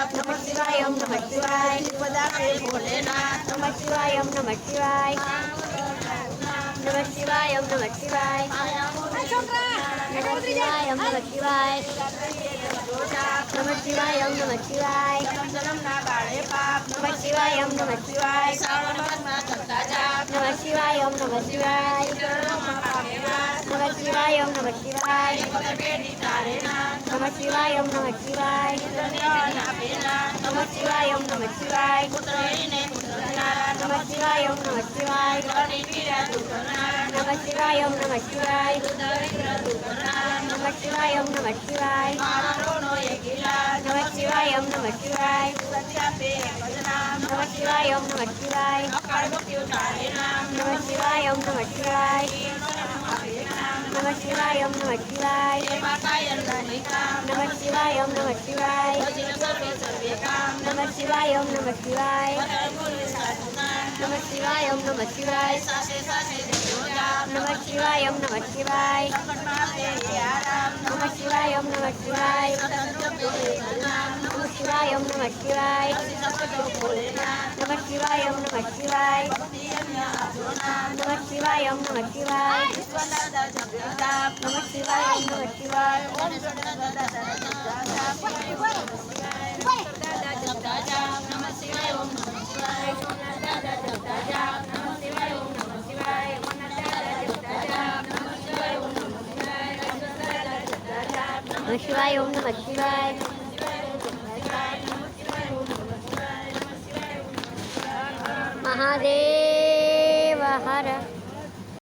बाप नमः शिवाय ओम नमः शिवाय श्रीपदा के भोलेनाथ नमः शिवाय ओम नमः शिवाय नमः शिवाय ओम नमः शिवाय नमः शिवाय ओम नमः शिवाय नमः शिवाय ओम नमः शिवाय जन्म जन्मना बाळे पाप नमः शिवाय ओम नमः शिवाय श्रावण मासમાં કરતા જાપ नमः शिवाय ओम नमः शिवाय ચરણોમાં પામે વાસ नमः शिवाय ओम नमः शिवाय પગ પેઢી તારે નામ नमः शिवाय ओम नमः शिवाय પુત્રને આપે નામ नमः शिवाय ओम नमः शिवाय પુત્રને પુત્રનારાયણ नमः शिवाय ओम नमः शिवाय ઘરની પીડા દૂર કરનારાયણ नमः शिवाय ओम नमः शिवाय દરિદ્ર દૂર કરનારાયણ नमः शिवाय ओम नमः शिवाय મારો રોનો એક ઇલાજ नमः शिवाय ओम नमः शिवाय સત્ય આપે એક જ નામ नमः शिवाय ओम नमः शिवाय અકાળ મૃત્યુ તારે નામ नमः शिवाय ओम नमः शिवाय આપે નામ नमः शिवाय ओम नमः शिवाय એમાં કાયર નહીં કામ नमः शिवाय ओम नमः शिवाय ભજન સર્વે સર્વે કામ नमः शिवाय ओम नमः शिवाय બદલ બોલે સાચું નામ नमः शिवाय ओम नमः शिवाय સાસે સાસે દેજો જાપ नमः शिवाय ओम नमः शिवाय સંકટમાં આપે એ આરામ नमः शिवाय ओम नमः शिवाय સતત જપે એક જ નામ नमः शिवाय ओम नमः शिवाय સપટો ભોલેનાથ नमः शिवाय ओम नमः शिवाय ભક્તિ અન્ય આપજો નામ नमः शिवाय ओम नमः शिवाय વિશ્વનાથા જપ્યો જાપ नमः शिवाय ओम नमः शिवाय ઓમ સદાદાદા જપતા જાપ દાદા જપતા જાપ નમઃ શિવાય ઓમ નમઃ શિવાય દાદા જપતા જાપ નમઃ શિવાય ઓમ નમઃ શિવાય દાદા જપતા જાપ નમઃ શિવાય ઓમ નમઃ શિવાય દાદા જપતા જાપ नमः शिवाय ओम नमः शिवाय महादेव